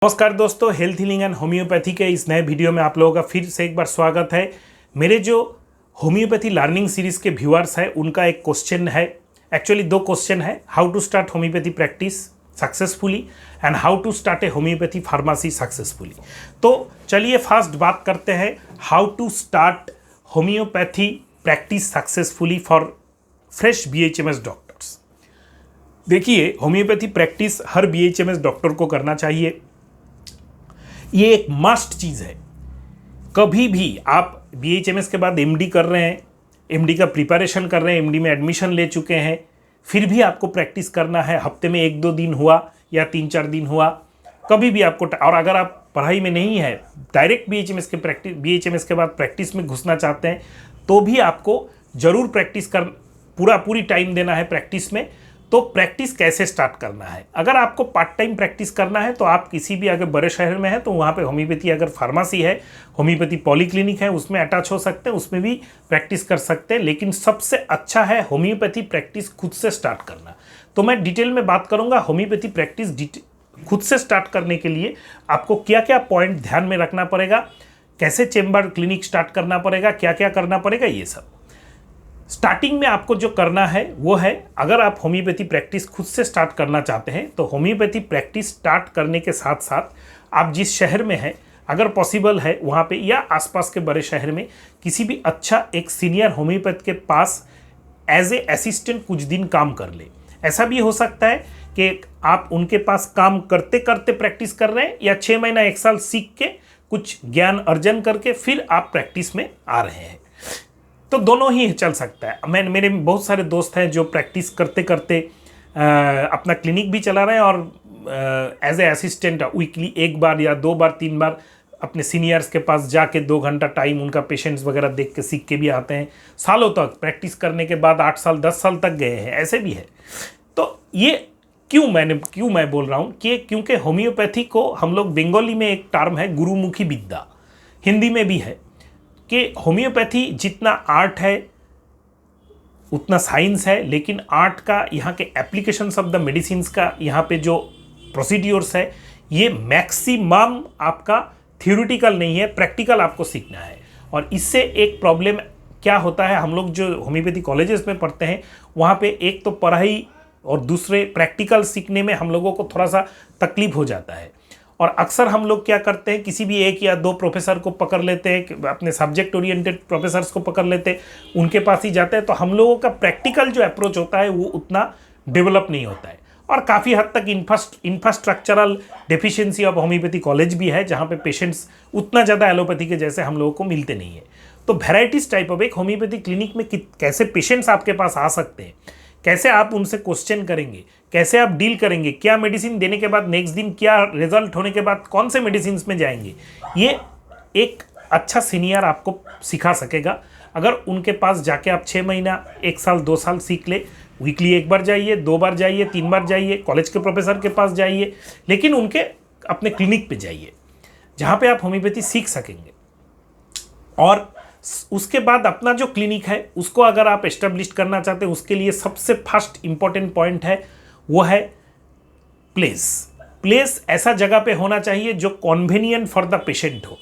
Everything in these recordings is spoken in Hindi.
नमस्कार दोस्तों, हेल्थ हीलिंग एंड होम्योपैथी के इस नए वीडियो में आप लोगों का फिर से एक बार स्वागत है। मेरे जो होम्योपैथी लर्निंग सीरीज के व्यूअर्स हैं उनका एक क्वेश्चन है, एक्चुअली दो क्वेश्चन है, how to start homeopathy practice successfully and how to start a homeopathy pharmacy successfully. तो चलिए फर्स्ट बात करते हैं how to start homeopathy practice successfully for fresh BHMS doctors. देखिए, होम्योपैथी प्रैक्टिस हर BHMS डॉक्टर को करना चाहिए, ये एक मस्ट चीज़ है। कभी भी आप BHMS के बाद MD कर रहे हैं, MD का प्रिपरेशन कर रहे हैं, MD में एडमिशन ले चुके हैं, फिर भी आपको प्रैक्टिस करना है। हफ्ते में 1-2 दिन हुआ या 3-4 दिन हुआ, कभी भी आपको, और अगर आप पढ़ाई में नहीं है, डायरेक्ट BHMS के बाद प्रैक्टिस में घुसना चाहते हैं, तो भी आपको ज़रूर प्रैक्टिस कर पूरी टाइम देना है प्रैक्टिस में। तो प्रैक्टिस कैसे स्टार्ट करना है? अगर आपको पार्ट टाइम प्रैक्टिस करना है तो आप किसी भी अगर बड़े शहर में है तो वहाँ पे होम्योपैथी, अगर फार्मेसी है, होम्योपैथी पॉलीक्लिनिक है, उसमें अटैच हो सकते हैं, उसमें भी प्रैक्टिस कर सकते हैं। लेकिन सबसे अच्छा है होम्योपैथी प्रैक्टिस खुद से स्टार्ट करना। तो मैं डिटेल में बात करूँगा होम्योपैथी प्रैक्टिस खुद से स्टार्ट करने के लिए आपको क्या क्या पॉइंट ध्यान में रखना पड़ेगा, कैसे चेम्बर क्लिनिक स्टार्ट करना पड़ेगा, क्या क्या करना पड़ेगा, ये सब। स्टार्टिंग में आपको जो करना है वो है, अगर आप होम्योपैथी प्रैक्टिस खुद से स्टार्ट करना चाहते हैं तो होम्योपैथी प्रैक्टिस स्टार्ट करने के साथ साथ आप जिस शहर में हैं, अगर पॉसिबल है वहाँ पे या आसपास के बड़े शहर में किसी भी अच्छा एक सीनियर होम्योपैथ के पास एज ए असिस्टेंट कुछ दिन काम कर ले। ऐसा भी हो सकता है कि आप उनके पास काम करते करते प्रैक्टिस कर रहे हैं, या 6 महीना 1 साल सीख के कुछ ज्ञान अर्जन करके फिर आप प्रैक्टिस में आ रहे हैं। तो दोनों ही चल सकता है। मेरे बहुत सारे दोस्त हैं जो प्रैक्टिस करते करते अपना क्लिनिक भी चला रहे हैं और एज ए असिस्टेंट वीकली 1 बार या 2 बार 3 बार अपने सीनियर्स के पास जाके 2 घंटा टाइम उनका पेशेंट्स वगैरह देख के सीख के भी आते हैं। सालों तक प्रैक्टिस करने के बाद 8 साल 10 साल तक गए हैं, ऐसे भी है। तो ये क्यों मैं बोल रहा हूँ कि क्योंकि होम्योपैथी को हम लोग, बंगाली में एक टर्म है गुरुमुखी विद्या, हिंदी में भी है कि होम्योपैथी जितना आर्ट है उतना साइंस है, लेकिन आर्ट का यहाँ के एप्लीकेशंस ऑफ द मेडिसिन्स का यहाँ पे जो प्रोसीड्योर्स है ये मैक्सिमम आपका थ्योरेटिकल नहीं है, प्रैक्टिकल आपको सीखना है। और इससे एक प्रॉब्लम क्या होता है, हम लोग जो होम्योपैथी कॉलेजेस में पढ़ते हैं वहाँ पे एक तो पढ़ाई और दूसरे प्रैक्टिकल सीखने में हम लोगों को थोड़ा सा तकलीफ हो जाता है। और अक्सर हम लोग क्या करते हैं, किसी भी 1 या 2 प्रोफेसर को पकड़ लेते हैं, अपने सब्जेक्ट ओरिएंटेड प्रोफेसर्स को पकड़ लेते हैं, उनके पास ही जाते हैं। तो हम लोगों का प्रैक्टिकल जो अप्रोच होता है वो उतना डेवलप नहीं होता है। और काफ़ी हद तक infrastructural deficiency of homeopathy college भी है, जहाँ पे पेशेंट्स उतना ज़्यादा एलोपैथी के जैसे हम लोगों को मिलते नहीं है। तो वेराइटीज़ टाइप ऑफ एक होम्योपैथी क्लिनिक में कैसे पेशेंट्स आपके पास आ सकते हैं, कैसे आप उनसे क्वेश्चन करेंगे, कैसे आप डील करेंगे, क्या मेडिसिन देने के बाद नेक्स्ट दिन क्या रिजल्ट होने के बाद कौन से मेडिसिन में जाएंगे, ये एक अच्छा सीनियर आपको सिखा सकेगा। अगर उनके पास जाके आप 6 महीना 1 साल 2 साल सीख ले, वीकली 1 बार जाइए, 2 बार जाइए, 3 बार जाइए, कॉलेज के प्रोफेसर के पास जाइए, लेकिन उनके अपने क्लिनिक पे जाइए जहाँ पे आप होम्योपैथी सीख सकेंगे। और उसके बाद अपना जो क्लिनिक है उसको अगर आप एस्टेब्लिश करना चाहते हैं, उसके लिए सबसे फर्स्ट इंपॉर्टेंट पॉइंट है वो है प्लेस ऐसा जगह पे होना चाहिए जो कन्वीनियंट फॉर द पेशेंट हो।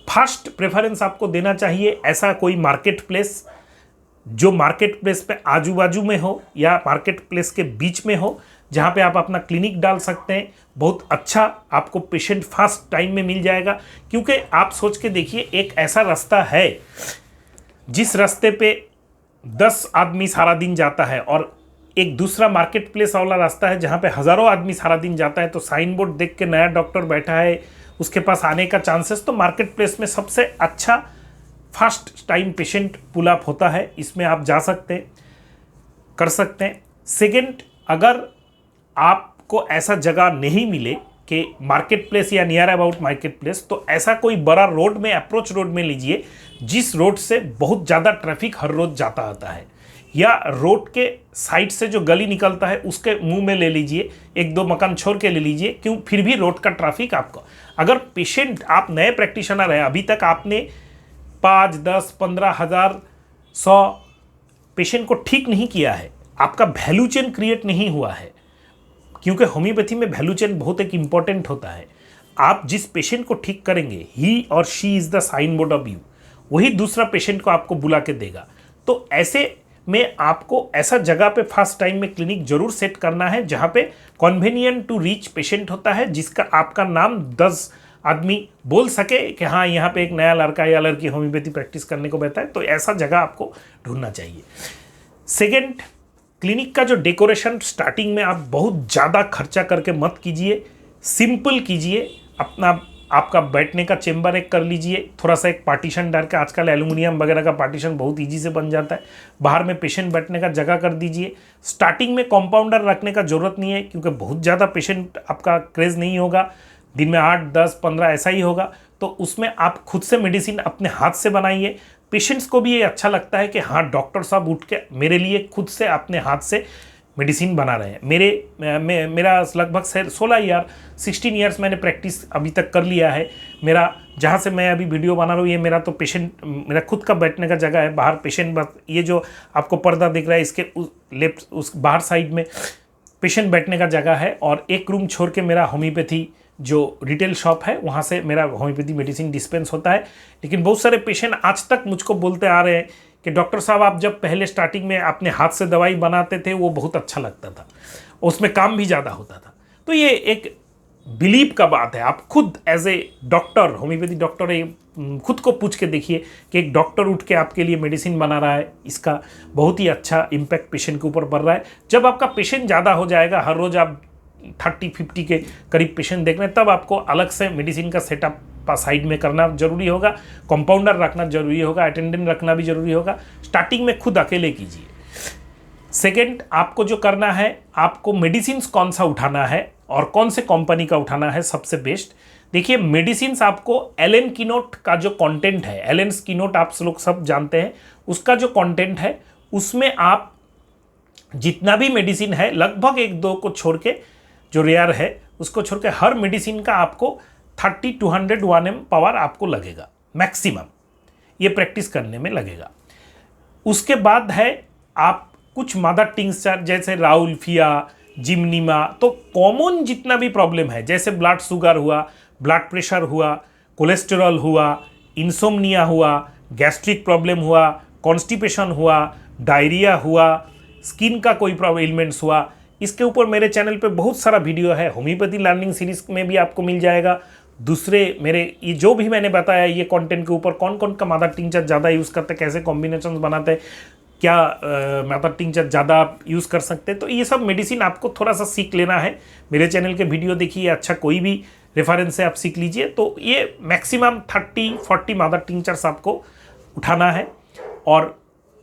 फर्स्ट प्रेफरेंस आपको देना चाहिए ऐसा कोई मार्केट प्लेस जो मार्केट प्लेस पे आजू बाजू में हो या मार्केट प्लेस के बीच में हो, जहाँ पे आप अपना क्लिनिक डाल सकते हैं। बहुत अच्छा आपको पेशेंट फास्ट टाइम में मिल जाएगा, क्योंकि आप सोच के देखिए, एक ऐसा रास्ता है जिस रास्ते पे 10 आदमी सारा दिन जाता है और एक दूसरा मार्केट प्लेस वाला रास्ता है जहाँ पे हज़ारों आदमी सारा दिन जाता है। तो साइन बोर्ड देख के नया डॉक्टर बैठा है, उसके पास आने का चांसेस, तो मार्केट प्लेस में सबसे अच्छा fast time patient pull up होता है। इसमें आप जा सकते हैं, कर सकते हैं। सेकेंड, अगर आपको ऐसा जगह नहीं मिले कि मार्केट प्लेस या नियर अबाउट मार्केट प्लेस, तो ऐसा कोई बड़ा रोड में, अप्रोच रोड में लीजिए जिस रोड से बहुत ज़्यादा ट्रैफिक हर रोज जाता आता है, या रोड के साइड से जो गली निकलता है उसके मुंह में ले लीजिए, 1-2 मकान छोड़ के ले लीजिए। क्यों? फिर भी रोड का ट्रैफिक आपको, अगर पेशेंट, आप नए प्रैक्टिशनर हैं, अभी तक आपने 5, 10, 15 हज़ार 100 पेशेंट को ठीक नहीं किया है, आपका वैल्यू चेन क्रिएट नहीं हुआ है, क्योंकि होम्योपैथी में वैल्यू चेन बहुत एक इम्पॉर्टेंट होता है। आप जिस पेशेंट को ठीक करेंगे, ही और she is the sign board of you, वही दूसरा पेशेंट को आपको बुला के देगा। तो ऐसे में आपको ऐसा जगह पे फर्स्ट टाइम में क्लिनिक जरूर सेट करना है जहाँ पे कन्वीनियंट टू रीच पेशेंट होता है, जिसका आपका नाम 10 आदमी बोल सके कि हाँ यहाँ पे एक नया लड़का या लड़की होम्योपैथी प्रैक्टिस करने को बैठा है। तो ऐसा जगह आपको ढूंढना चाहिए। सेकेंड, क्लिनिक का जो डेकोरेशन स्टार्टिंग में आप बहुत ज़्यादा खर्चा करके मत कीजिए, सिंपल कीजिए। अपना आपका बैठने का चेम्बर एक कर लीजिए, थोड़ा सा एक पार्टीशन डाल के, आजकल एल्यूमिनियम वगैरह का पार्टीशन बहुत ईजी से बन जाता है। बाहर में पेशेंट बैठने का जगह कर दीजिए। स्टार्टिंग में कंपाउंडर रखने का ज़रूरत नहीं है, क्योंकि बहुत ज़्यादा पेशेंट आपका क्रेज़ नहीं होगा, दिन में 8, 10, 15 ऐसा ही होगा। तो उसमें आप खुद से मेडिसिन अपने हाथ से बनाइए। पेशेंट्स को भी ये अच्छा लगता है कि हाँ डॉक्टर साहब उठ के मेरे लिए खुद से अपने हाथ से मेडिसिन बना रहे हैं। मेरा लगभग 16 ईयर्स मैंने प्रैक्टिस अभी तक कर लिया है। मेरा जहाँ से मैं अभी वीडियो बना रहा हूँ, ये मेरा तो पेशेंट, मेरा खुद का बैठने का जगह है। बाहर पेशेंट, ये जो आपको पर्दा दिख रहा है इसके उस बाहर साइड में पेशेंट बैठने का जगह है, और एक रूम छोड़ के मेरा होम्योपैथी जो रिटेल शॉप है वहाँ से मेरा होम्योपैथी मेडिसिन डिस्पेंस होता है। लेकिन बहुत सारे पेशेंट आज तक मुझको बोलते आ रहे हैं कि डॉक्टर साहब आप जब पहले स्टार्टिंग में अपने हाथ से दवाई बनाते थे वो बहुत अच्छा लगता था, उसमें काम भी ज़्यादा होता था। तो ये एक बिलीव का बात है। आप खुद as a doctor, homeopathy doctor, खुद को पूछ के देखिए कि एक डॉक्टर उठ के आपके लिए मेडिसिन बना रहा है, इसका बहुत ही अच्छा इम्पैक्ट पेशेंट के ऊपर पड़ रहा है। जब आपका पेशेंट ज़्यादा हो जाएगा, हर रोज़ आप 30-50 के करीब पेशेंट देख रहे हैं, तब आपको अलग से मेडिसिन का सेटअप साइड में करना जरूरी होगा, कंपाउंडर रखना जरूरी होगा, अटेंडेंट रखना भी जरूरी होगा। स्टार्टिंग में खुद अकेले कीजिए। सेकेंड, आपको जो करना है, आपको मेडिसिन कौन सा उठाना है और कौन से कंपनी का उठाना है सबसे बेस्ट। देखिए, मेडिसिन आपको एलन कीनोट का जो कंटेंट है, एलन कीनोट आप लोग सब जानते हैं, उसका जो कंटेंट है उसमें आप जितना भी मेडिसिन है, लगभग 1-2 को छोड़ के, जो रेयर है उसको छोड़ के, हर मेडिसिन का आपको 30-200 1M पावर आपको लगेगा मैक्सिमम, ये प्रैक्टिस करने में लगेगा। उसके बाद है आप कुछ मदर टिंक्चर जैसे राउल्फिया, जिम्नीमा, तो कॉमन जितना भी प्रॉब्लम है, जैसे ब्लड शुगर हुआ, ब्लड प्रेशर हुआ, कोलेस्टेरॉल हुआ, इंसोम्निया हुआ, गैस्ट्रिक प्रॉब्लम हुआ, कॉन्स्टिपेशन हुआ, डायरिया हुआ, स्किन का कोई एलिमेंट्स हुआ, इसके ऊपर मेरे चैनल पे बहुत सारा वीडियो है। होम्योपैथी लर्निंग सीरीज में भी आपको मिल जाएगा। दूसरे मेरे ये जो भी मैंने बताया ये कंटेंट के ऊपर, कौन कौन का मदर टिंचर ज़्यादा यूज़ करते हैं, कैसे कॉम्बिनेशन बनाते हैं, क्या मदर टिंचर ज़्यादा आप यूज़ कर सकते हैं, तो ये सब मेडिसिन आपको थोड़ा सा सीख लेना है। मेरे चैनल के वीडियो देखिए, अच्छा कोई भी रेफरेंस से आप सीख लीजिए। तो ये मैक्सिमम 30-40 मदर टिंचर्स आपको उठाना है। और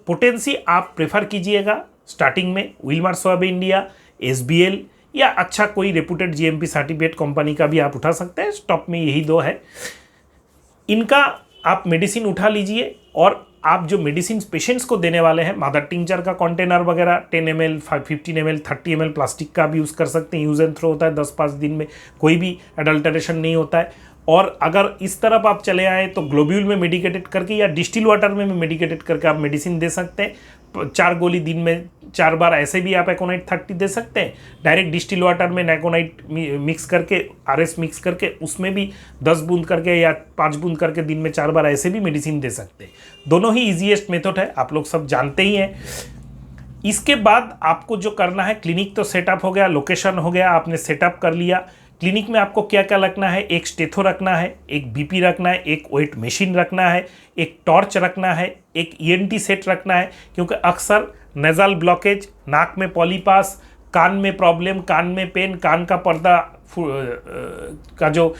पोटेंसी आप प्रेफर कीजिएगा स्टार्टिंग में विलमार स्वाब इंडिया, SBL या अच्छा कोई रेपुटेड GMP सर्टिफिकेट कंपनी का भी आप उठा सकते हैं। स्टॉक में यही 2 है, इनका आप मेडिसिन उठा लीजिए। और आप जो मेडिसिन पेशेंट्स को देने वाले हैं, मदर टिंचर का कंटेनर वगैरह 10 ml, 15 ml, 30 ml प्लास्टिक का भी यूज़ कर सकते हैं। यूज़ एंड थ्रो होता है, 10-5 दिन में कोई भी अडल्टरेशन नहीं होता है। और अगर इस तरफ आप चले आए तो ग्लोब्यूल में मेडिकेटेड करके या डिस्टिल वाटर में मेडिकेटेड करके आप मेडिसिन दे सकते हैं। 4 गोली दिन में 4 बार, ऐसे भी आप एकोनाइट 30 दे सकते हैं। डायरेक्ट डिस्टिल वाटर में एकोनाइट मिक्स करके, RS मिक्स करके, उसमें भी 10 बूंद करके या 5 बूंद करके दिन में 4 बार ऐसे भी मेडिसिन दे सकते हैं। दोनों ही ईजीएस्ट मेथड है, आप लोग सब जानते ही हैं। इसके बाद आपको जो करना है, क्लिनिक तो सेटअप हो गया, लोकेशन हो गया, आपने सेटअप कर लिया। क्लिनिक में आपको क्या क्या रखना है, एक स्टेथो रखना है, एक BP रखना है, एक वेट मशीन रखना है, एक टॉर्च रखना है, एक ENT सेट रखना है, क्योंकि अक्सर नेज़ल ब्लॉकेज, नाक में पॉलीपास, कान में प्रॉब्लम, कान में पेन, कान का पर्दा का जो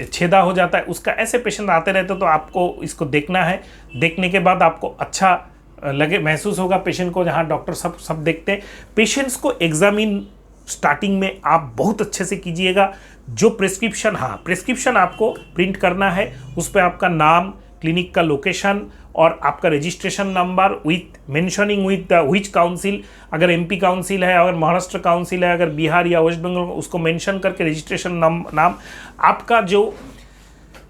छेदा हो जाता है, उसका ऐसे पेशेंट आते रहते, तो आपको इसको देखना है। देखने के बाद आपको अच्छा लगे, महसूस होगा पेशेंट को, जहाँ डॉक्टर सब देखते हैं। पेशेंट्स को एग्जामिन स्टार्टिंग में आप बहुत अच्छे से कीजिएगा। जो प्रिस्क्रिप्शन, हाँ प्रिस्क्रिप्शन आपको प्रिंट करना है, उस पर आपका नाम, क्लिनिक का लोकेशन और आपका registration number with mentioning with which council, अगर MP काउंसिल है, अगर महाराष्ट्र काउंसिल है, अगर बिहार या वेस्ट बंगाल, उसको मेंशन करके रजिस्ट्रेशन नाम, आपका जो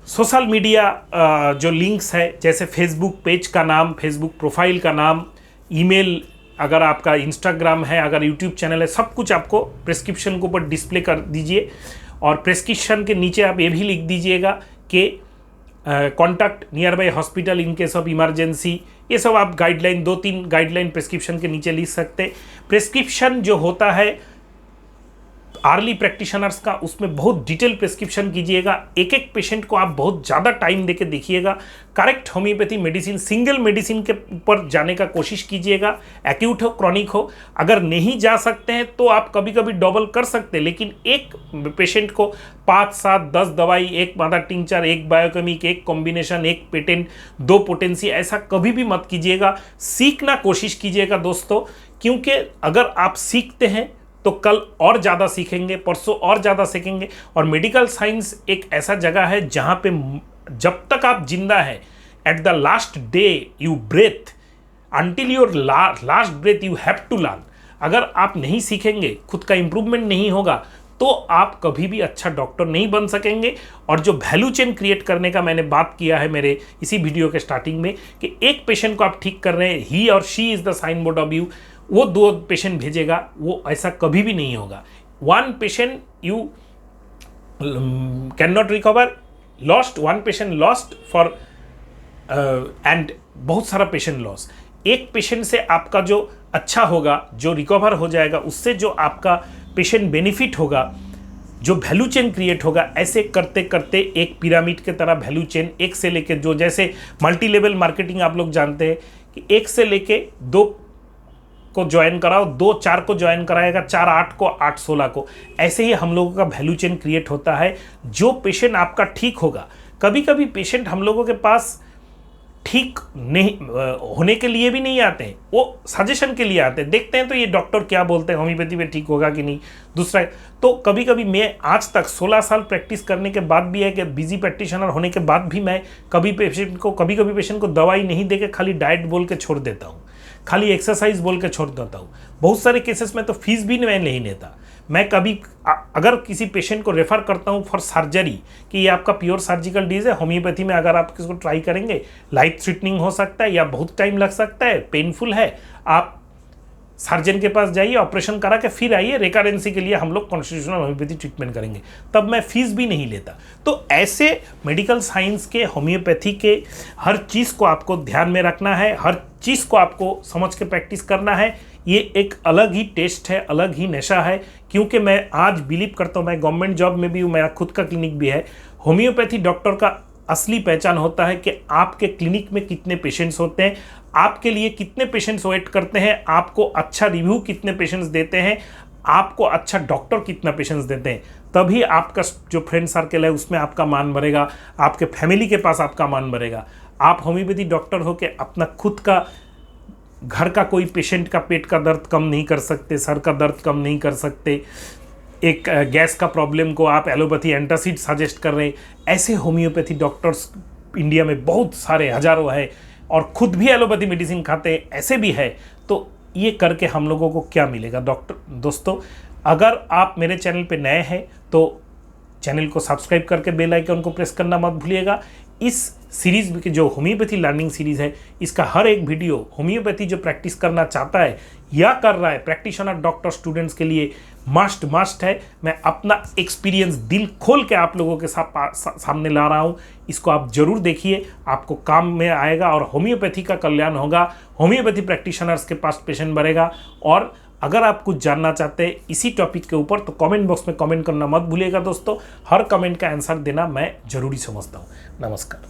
सोशल मीडिया जो लिंक्स है, जैसे फेसबुक पेज का नाम, फेसबुक प्रोफाइल का नाम, ईमेल, अगर आपका इंस्टाग्राम है, अगर यूट्यूब चैनल है, सब कुछ आपको प्रिस्क्रिप्शन के ऊपर डिस्प्ले कर दीजिए। और प्रेस्क्रिप्शन के नीचे आप ये भी लिख दीजिएगा कि contact near by hospital in case of emergency. ये सब आप गाइडलाइन 2-3 गाइडलाइन प्रेस्क्रिप्शन के नीचे लिख सकते हैं। प्रेस्क्रिप्शन जो होता है अर्ली प्रैक्टिशनर्स का, उसमें बहुत डिटेल प्रेस्क्रिप्शन कीजिएगा। एक एक पेशेंट को आप बहुत ज़्यादा टाइम देके देखिएगा। Correct homeopathy medicine, single medicine के ऊपर जाने का कोशिश कीजिएगा, एक्यूट हो क्रॉनिक हो। अगर नहीं जा सकते हैं तो आप कभी कभी डबल कर सकते हैं, लेकिन एक पेशेंट को 5, 7, 10 दवाई, एक मादा टिंचर, एक बायोकेमिक, एक कॉम्बिनेशन, एक पेटेंट, 2 पोटेंसी, ऐसा कभी भी मत कीजिएगा। सीखना कोशिश कीजिएगा दोस्तों, क्योंकि अगर आप सीखते हैं तो कल और ज़्यादा सीखेंगे, परसों और ज़्यादा सीखेंगे। और मेडिकल साइंस एक ऐसा जगह है जहाँ पे जब तक आप जिंदा है, at the last day you breath, until your last breath you have to learn. अगर आप नहीं सीखेंगे, खुद का इंप्रूवमेंट नहीं होगा, तो आप कभी भी अच्छा डॉक्टर नहीं बन सकेंगे। और जो वैल्यू चेन क्रिएट करने का मैंने बात किया है मेरे इसी वीडियो के स्टार्टिंग में, कि एक पेशेंट को आप ठीक कर रहे हैं, ही और she is the sign board of you, वो 2 पेशेंट भेजेगा, वो ऐसा कभी भी नहीं होगा। 1 patient you can not recover, lost 1 patient lost for and बहुत सारा पेशेंट लॉस। एक पेशेंट से आपका जो अच्छा होगा, जो रिकवर हो जाएगा, उससे जो आपका पेशेंट बेनिफिट होगा, जो वैल्यू चेन क्रिएट होगा, ऐसे करते करते एक पिरामिड के तरह वैल्यू चेन, एक से लेके, जो जैसे मल्टी लेवल मार्केटिंग आप लोग जानते हैं कि 1 से लेके 2 को ज्वाइन कराओ, 2 4 को ज्वाइन कराएगा, 4 8 को, 8 16 को, ऐसे ही हम लोगों का वैल्यू चेन क्रिएट होता है। जो पेशेंट आपका ठीक होगा, कभी कभी पेशेंट हम लोगों के पास ठीक नहीं होने के लिए भी नहीं आते हैं, वो सजेशन के लिए आते हैं, देखते हैं तो ये डॉक्टर क्या बोलते हैं, होम्योपैथी में ठीक होगा कि नहीं। दूसरा, तो कभी कभी मैं आज तक 16 साल प्रैक्टिस करने के बाद भी है कि बिजी प्रैक्टिशनर होने के बाद भी मैं कभी कभी पेशेंट को दवाई नहीं देके खाली डाइट बोल के छोड़ देता हूँ, खाली एक्सरसाइज बोल के छोड़ देता हूँ। बहुत सारे केसेस में तो फीस भी मैं नहीं लेता। मैं कभी अगर किसी पेशेंट को रेफ़र करता हूँ फॉर सर्जरी कि ये आपका प्योर सर्जिकल डिजीज है, होम्योपैथी में अगर आप इसको ट्राई करेंगे, लाइफ थ्रेटनिंग हो सकता है या बहुत टाइम लग सकता है, पेनफुल है, आप सर्जन के पास जाइए, ऑपरेशन करा के फिर आइए, रिकरेंसी के लिए हम लोग कॉन्स्टिट्यूशनल होम्योपैथी ट्रीटमेंट करेंगे, तब मैं फीस भी नहीं लेता। तो ऐसे मेडिकल साइंस के, होम्योपैथी के हर चीज़ को आपको ध्यान में रखना है, हर चीज़ को आपको समझ के प्रैक्टिस करना है। ये एक अलग ही टेस्ट है, अलग ही नशा है। क्योंकि मैं आज बिलीव करता हूँ, मैं गवर्नमेंट जॉब में भी हूँ, मेरा खुद का क्लिनिक भी है। होम्योपैथी डॉक्टर का असली पहचान होता है कि आपके क्लिनिक में कितने पेशेंट्स होते हैं, आपके लिए कितने पेशेंट्स वेट करते हैं, आपको अच्छा रिव्यू कितने पेशेंट्स देते हैं, आपको अच्छा डॉक्टर कितना पेशेंट्स देते हैं। तभी आपका जो फ्रेंड सर्कल है उसमें आपका मान बढ़ेगा, आपके फैमिली के पास आपका मान बढ़ेगा। आप होम्योपैथी डॉक्टर हो के अपना खुद का घर का कोई पेशेंट का पेट का दर्द कम नहीं कर सकते, सर का दर्द कम नहीं कर सकते, एक गैस का प्रॉब्लम को आप एलोपैथी एंटासिड सजेस्ट कर रहे हैं। ऐसे होम्योपैथी डॉक्टर्स इंडिया में बहुत सारे, हजारों है, और खुद भी एलोपैथी मेडिसिन खाते हैं, ऐसे भी है। तो ये करके हम लोगों को क्या मिलेगा दोस्तों? अगर आप मेरे चैनल पे नए हैं तो चैनल को सब्सक्राइब करके बेल आइकन को प्रेस करना मत भूलिएगा। इस सीरीज़ की जो होम्योपैथी लर्निंग सीरीज़ है, इसका हर एक वीडियो होम्योपैथी जो प्रैक्टिस करना चाहता है या कर रहा है, प्रैक्टिशनर डॉक्टर स्टूडेंट्स के लिए मस्ट है। मैं अपना एक्सपीरियंस दिल खोल के आप लोगों के सामने ला रहा हूँ। इसको आप जरूर देखिए, आपको काम में आएगा और होम्योपैथी का कल्याण होगा, होम्योपैथी प्रैक्टिशनर्स के पास पेशेंट बढ़ेगा। और अगर आप कुछ जानना चाहते हैं इसी टॉपिक के ऊपर तो कमेंट बॉक्स में कमेंट करना मत भूलिएगा दोस्तों। हर कमेंट का आंसर देना मैं जरूरी समझता हूँ। नमस्कार।